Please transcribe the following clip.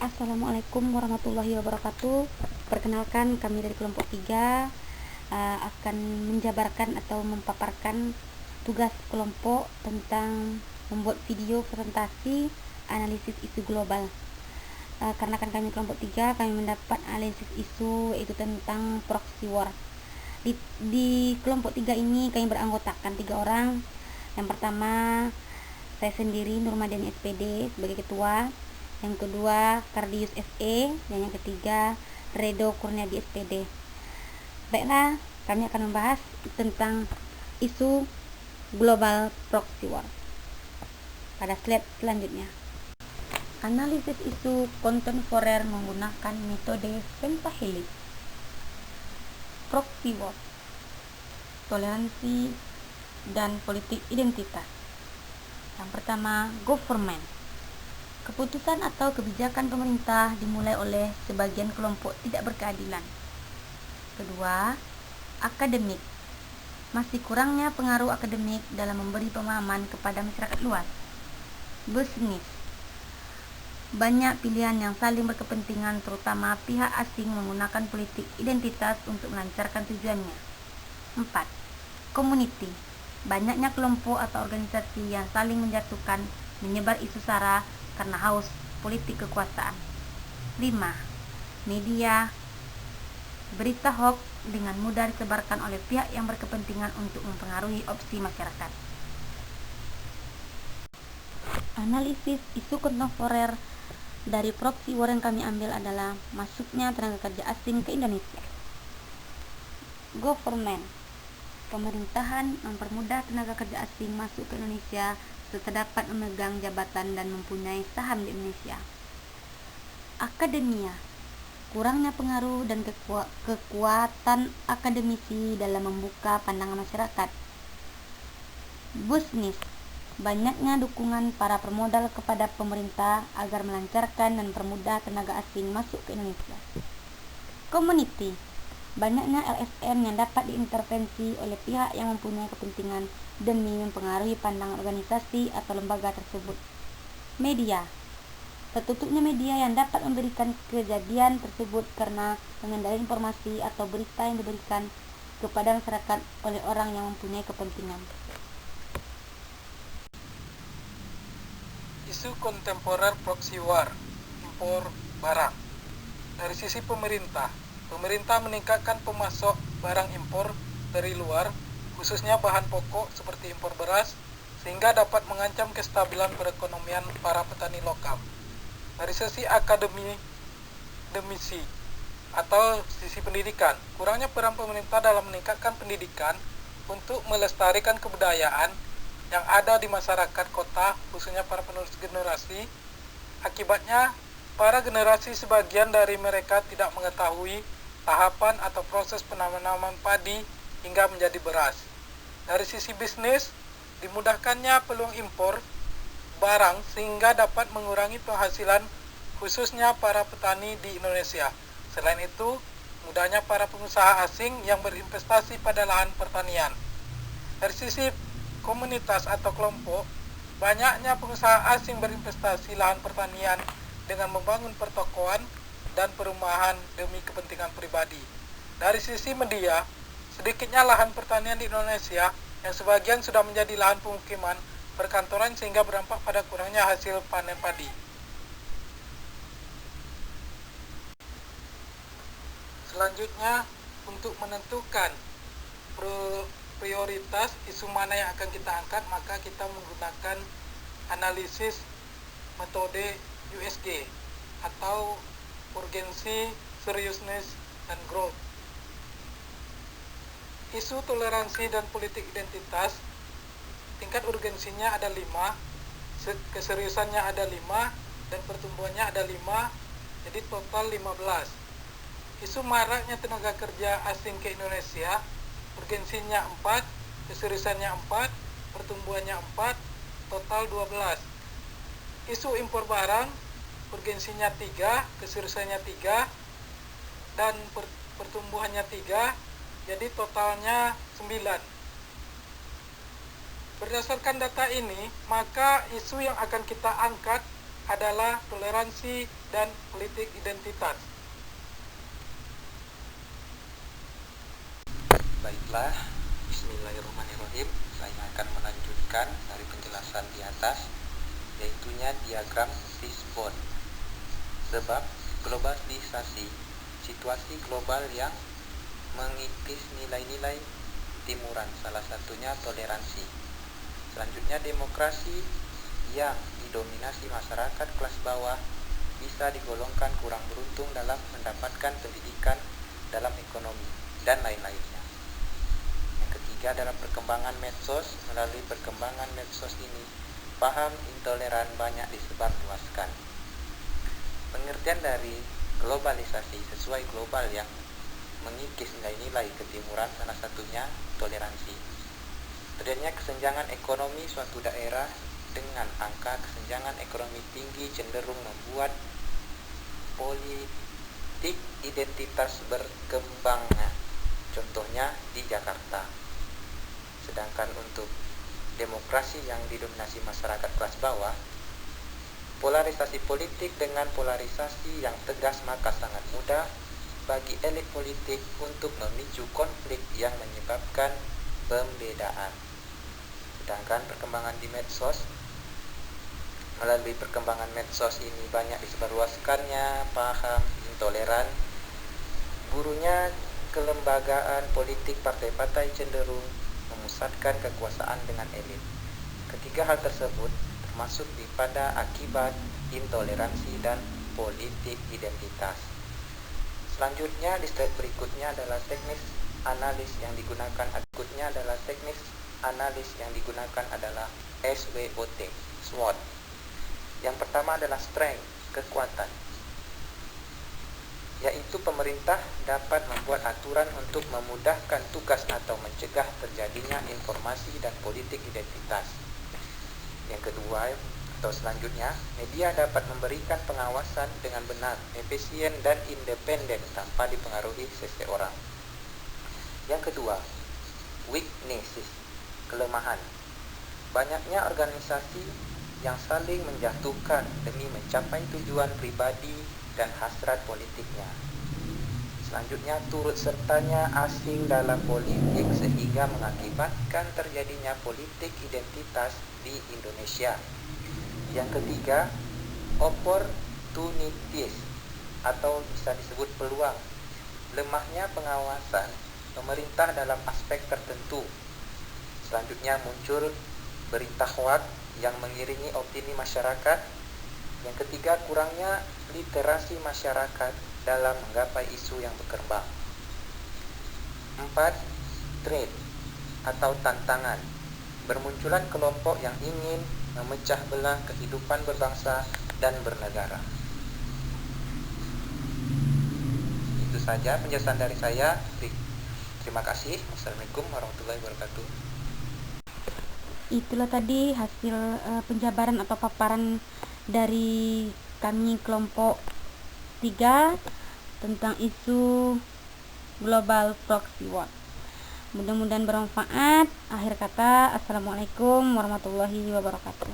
Assalamualaikum warahmatullahi wabarakatuh. Perkenalkan, kami dari kelompok 3 akan menjabarkan atau memaparkan tugas kelompok tentang membuat video presentasi analisis isu global. Karena kan kami kelompok 3, kami mendapat analisis isu yaitu tentang proxy war. Di kelompok 3 ini kami beranggotakan 3 orang. Yang pertama, saya sendiri Nurmadiani SPD sebagai ketua. Yang kedua, Kardius SE, dan yang ketiga, Redo Kurniadi SPD. Baiklah, kami akan membahas tentang isu global proxy war. Pada slide selanjutnya, analisis isu kontemporer menggunakan metode pentahelix. Proxy war, toleransi dan politik identitas. Yang pertama, government. Keputusan atau kebijakan pemerintah dimulai oleh sebagian kelompok tidak berkeadilan. Kedua, akademik. Masih kurangnya pengaruh akademik dalam memberi pemahaman kepada masyarakat luas. Bisnis. Banyak pilihan yang saling berkepentingan, terutama pihak asing menggunakan politik identitas untuk melancarkan tujuannya. 4. Community. Banyaknya kelompok atau organisasi yang saling menjatuhkan, menyebar isu sara karena haus politik kekuasaan. 5. Media. Berita hoax dengan mudah disebarkan oleh pihak yang berkepentingan untuk mempengaruhi opsi masyarakat. Analisis isu kontemporer dari proxy war yang kami ambil adalah masuknya tenaga kerja asing ke Indonesia. Government. Pemerintahan mempermudah tenaga kerja asing masuk ke Indonesia serta dapat memegang jabatan dan mempunyai saham di Indonesia. Akademia. Kurangnya pengaruh dan kekuatan akademisi dalam membuka pandangan masyarakat. Bisnis. Banyaknya dukungan para pemodal kepada pemerintah agar melancarkan dan permudah tenaga asing masuk ke Indonesia. Community. Banyaknya LSM yang dapat diintervensi oleh pihak yang mempunyai kepentingan demi mempengaruhi pandangan organisasi atau lembaga tersebut. Media. Tertutupnya media yang dapat memberikan kejadian tersebut karena mengendalikan informasi atau berita yang diberikan kepada masyarakat oleh orang yang mempunyai kepentingan. Isu kontemporer proxy war, impor barang. Dari sisi pemerintah meningkatkan pemasok barang impor dari luar, khususnya bahan pokok seperti impor beras, sehingga dapat mengancam kestabilan perekonomian para petani lokal. Dari sisi akademisi atau sisi pendidikan, kurangnya peran pemerintah dalam meningkatkan pendidikan untuk melestarikan kebudayaan yang ada di masyarakat kota, khususnya para penerus generasi. Akibatnya, para generasi sebagian dari mereka tidak mengetahui tahapan atau proses penanaman padi hingga menjadi beras. Dari sisi bisnis, dimudahkannya peluang impor barang sehingga dapat mengurangi penghasilan khususnya para petani di Indonesia. Selain itu, mudahnya para pengusaha asing yang berinvestasi pada lahan pertanian. Dari sisi komunitas atau kelompok, banyaknya pengusaha asing berinvestasi lahan pertanian dengan membangun pertokoan dan perumahan demi kepentingan pribadi. Dari sisi media, sedikitnya lahan pertanian di Indonesia yang sebagian sudah menjadi lahan pemukiman perkantoran sehingga berdampak pada kurangnya hasil panen padi. Selanjutnya, untuk menentukan prioritas isu mana yang akan kita angkat, maka kita menggunakan analisis metode USG atau urgency, seriousness, dan growth. Isu toleransi dan politik identitas, tingkat urgensinya ada 5, keseriusannya ada 5, dan pertumbuhannya ada 5, jadi total 15. Isu maraknya tenaga kerja asing ke Indonesia, urgensinya 4, keseriusannya 4, pertumbuhannya 4, total 12. Isu impor barang, urgensinya 3, keseriusannya 3, dan pertumbuhannya 3, jadi totalnya 9. Berdasarkan data ini, maka isu yang akan kita angkat adalah toleransi dan politik identitas. Baiklah, bismillahirrahmanirrahim. Saya akan melanjutkan dari penjelasan di atas, yaitunya diagram Fishbone. Sebab globalisasi, situasi global yang mengikis nilai-nilai timuran, salah satunya toleransi. Selanjutnya demokrasi yang didominasi masyarakat kelas bawah bisa digolongkan kurang beruntung dalam mendapatkan pendidikan dalam ekonomi dan lain-lainnya. Yang ketiga adalah perkembangan medsos. Melalui perkembangan medsos ini, paham intoleran banyak disebarluaskan. Pengertian dari globalisasi sesuai global yang mengikis nilai-nilai ketimuran, salah satunya toleransi. Terjadinya kesenjangan ekonomi suatu daerah dengan angka kesenjangan ekonomi tinggi cenderung membuat politik identitas berkembang. Contohnya di Jakarta. Sedangkan untuk demokrasi yang didominasi masyarakat kelas bawah, polarisasi politik dengan polarisasi yang tegas, maka sangat mudah bagi elit politik untuk memicu konflik yang menyebabkan pembedaan. Sedangkan perkembangan di medsos, melalui perkembangan medsos ini banyak disebarluaskannya paham intoleran. Gurunya kelembagaan politik partai-partai cenderung memusatkan kekuasaan dengan elit. Ketiga hal tersebut termasuk pada akibat intoleransi dan politik identitas. Selanjutnya di slide berikutnya adalah teknis analis yang digunakan. Adalah SWOT, SWOT. Yang pertama adalah strength, kekuatan, yaitu pemerintah dapat membuat aturan untuk memudahkan tugas atau mencegah terjadinya informasi dan politik identitas. Yang kedua atau selanjutnya, media dapat memberikan pengawasan dengan benar, efisien dan independen tanpa dipengaruhi seseorang. Yang kedua, weaknesses, kelemahan. Banyaknya organisasi yang saling menjatuhkan demi mencapai tujuan pribadi dan hasrat politiknya. Selanjutnya, turut sertanya asing dalam politik sehingga mengakibatkan terjadinya politik identitas di Indonesia. Yang ketiga, opportunities atau bisa disebut peluang. Lemahnya pengawasan pemerintah dalam aspek tertentu. Selanjutnya muncul berita hoaks yang mengiringi opini masyarakat. Yang ketiga, kurangnya literasi masyarakat dalam menggapai isu yang berkembang. 4. Threat atau tantangan. Bermunculan kelompok yang ingin memecah belah kehidupan berbangsa dan bernegara. Itu saja penjelasan dari saya. Terima kasih. Wassalamualaikum warahmatullahi wabarakatuh. Itulah tadi hasil penjabaran atau paparan dari kami kelompok 3 tentang isu global proxy war. Mudah-mudahan bermanfaat. Akhir kata, assalamualaikum warahmatullahi wabarakatuh.